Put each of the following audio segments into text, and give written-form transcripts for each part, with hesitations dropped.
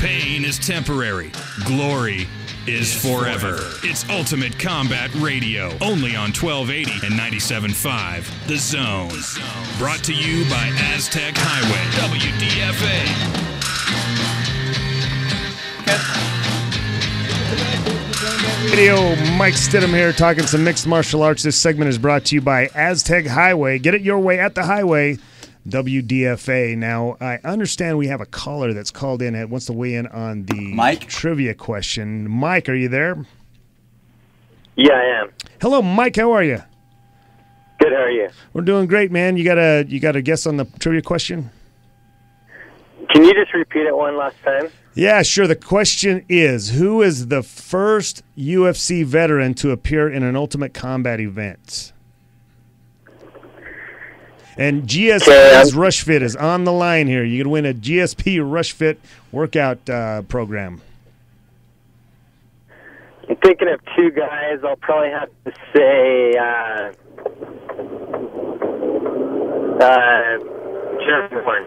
Pain is temporary. Glory is forever. It's Ultimate Combat Radio, only on 1280 and 97.5 The Zone. Brought to you by Aztec Highway, WDFA. Radio, Mike Stidham here, talking some mixed martial arts. This segment is brought to you by Aztec Highway. Get it your way at the highway, WDFA. Now, I understand we have a caller that's called in that wants to weigh in on the trivia question. Mike, are you there? Yeah, I am. Hello, Mike. How are you? Good. How are you? We're doing great, man. You got a guess on the trivia question? Can you just repeat it one last time? Yeah, sure. The question is, who is the first UFC veteran to appear in an Ultimate Combat event? And GSP's Rush Fit is on the line here. You can win a GSP Rush Fit workout program. I'm thinking of two guys. I'll probably have to say Jeremy Horn.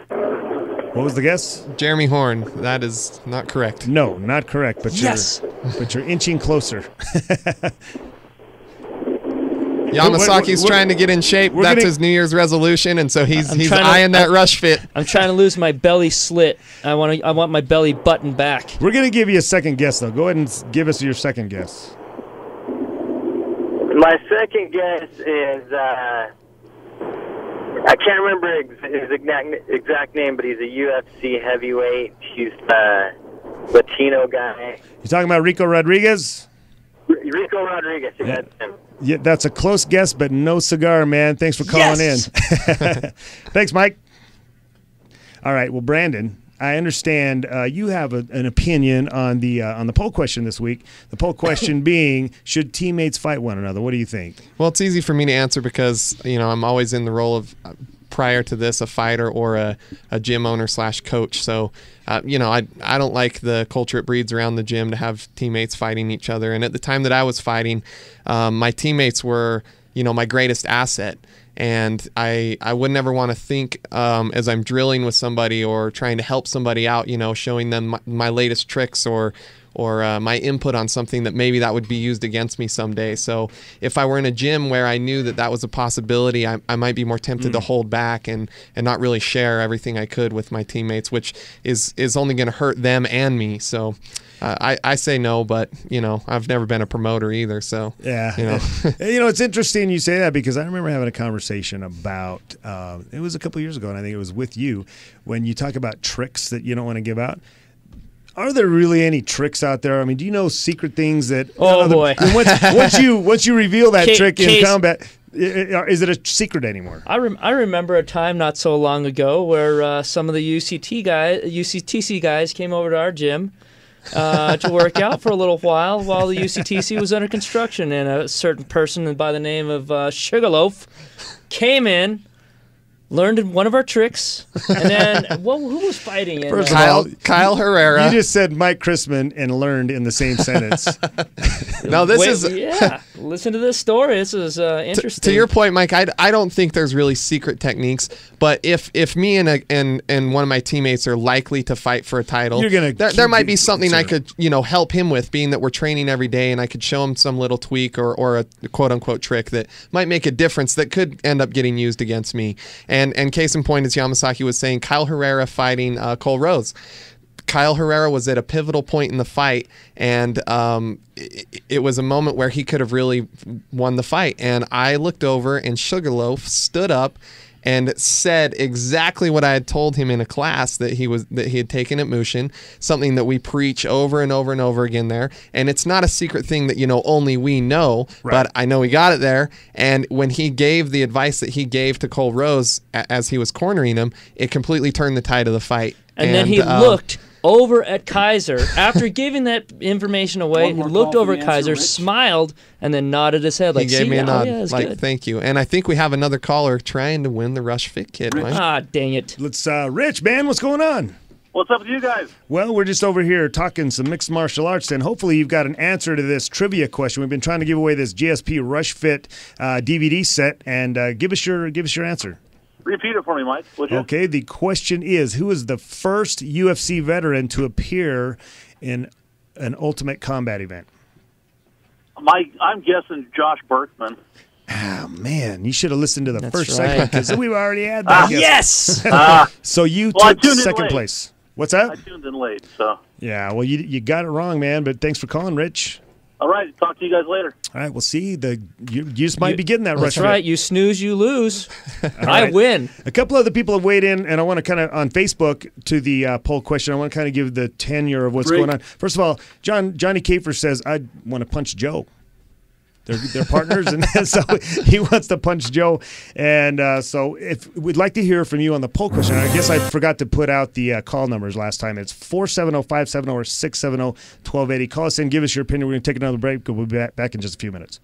What was the guess? Jeremy Horn. That is not correct. No, not correct. But yes, you're inching closer. Yamasaki's trying to get in shape. That's his New Year's resolution, and so he's eyeing that Rush Fit. I'm trying to lose my belly slit. I want my belly buttoned back. We're going to give you a second guess, though. Go ahead and give us your second guess. My second guess is I can't remember his exact name, but he's a UFC heavyweight. He's a Latino guy. You talking about Rico Rodriguez? Rico Rodriguez. Yeah. Yeah, that's a close guess, but no cigar, man. Thanks for calling in. Thanks, Mike. All right, well, Brandon, I understand you have an opinion on the poll question this week. The poll question being, should teammates fight one another? What do you think? Well, it's easy for me to answer because I'm always in the role of prior to this a fighter or a gym owner / coach. So I don't like the culture it breeds around the gym to have teammates fighting each other. And at the time that I was fighting, my teammates were my greatest asset. And I would never want to think as I'm drilling with somebody or trying to help somebody out, showing them my latest tricks or my input on something that maybe that would be used against me someday. So if I were in a gym where I knew that was a possibility, I might be more tempted to hold back and not really share everything I could with my teammates, which is only going to hurt them and me. So I say no, but I've never been a promoter either. So yeah, it's interesting you say that because I remember having a conversation about it was a couple years ago, and I think it was with you when you talk about tricks that you don't want to give out. Are there really any tricks out there? I mean, do you know secret things that? Oh boy! Once you reveal that trick in combat, is it a secret anymore? I remember a time not so long ago where some of the UCTC guys came over to our gym to work out for a little while the UCTC was under construction, and a certain person by the name of Sugarloaf came in, learned one of our tricks, and then who was fighting? First of all, Kyle Herrera. You just said Mike Chrisman and learned in the same sentence. No, listen to this story. This is interesting. To your point, Mike, I don't think there's really secret techniques. But if me and one of my teammates are likely to fight for a title, there might be something I could help him with, being that we're training every day, and I could show him some little tweak or a quote unquote trick that might make a difference that could end up getting used against me. And case in point, as Yamasaki was saying, Kyle Herrera fighting Cole Rose. Kyle Herrera was at a pivotal point in the fight, and it was a moment where he could have really won the fight. And I looked over, and Sugarloaf stood up and said exactly what I had told him in a class that he had taken at Mushin, something that we preach over and over and over again there. And it's not a secret thing that only we know, but I know he got it there. And when he gave the advice that he gave to Cole Rose as he was cornering him, it completely turned the tide of the fight. And then he looked over at Kaiser after giving that information away. He looked over at Kaiser, smiled, and then nodded his head like, he gave me a nod, good. Thank you. And I think we have another caller trying to win the Rush Fit kit. Right? Dang it! Let's Rich, man, what's going on? What's up with you guys? Well, we're just over here talking some mixed martial arts, and hopefully you've got an answer to this trivia question. We've been trying to give away this GSP Rush Fit DVD set, and give us your answer. Repeat it for me, Mike. Okay, the question is, who is the first UFC veteran to appear in an Ultimate Combat event? I'm guessing Josh Berkman. Oh, man, you should have listened to the first right. segment because we've already had that. Yes! So you took second place. What's that? I tuned in late, so. Yeah, well, you got it wrong, man, but thanks for calling, Rich. All right, talk to you guys later. All right, we'll see. You just might be getting that rush. That's right. You snooze, you lose. I win. A couple other people have weighed in, and I want to kind of, on Facebook, to the poll question, I want to kind of give the tenure of what's going on. First of all, Johnny Kafer says, I want to punch Joe. They're partners, and so he wants to punch Joe. And so if we'd like to hear from you on the poll question. I guess I forgot to put out the call numbers last time. It's 470-570 or 670-1280. Call us in, give us your opinion. We're going to take another break. We'll be back in just a few minutes.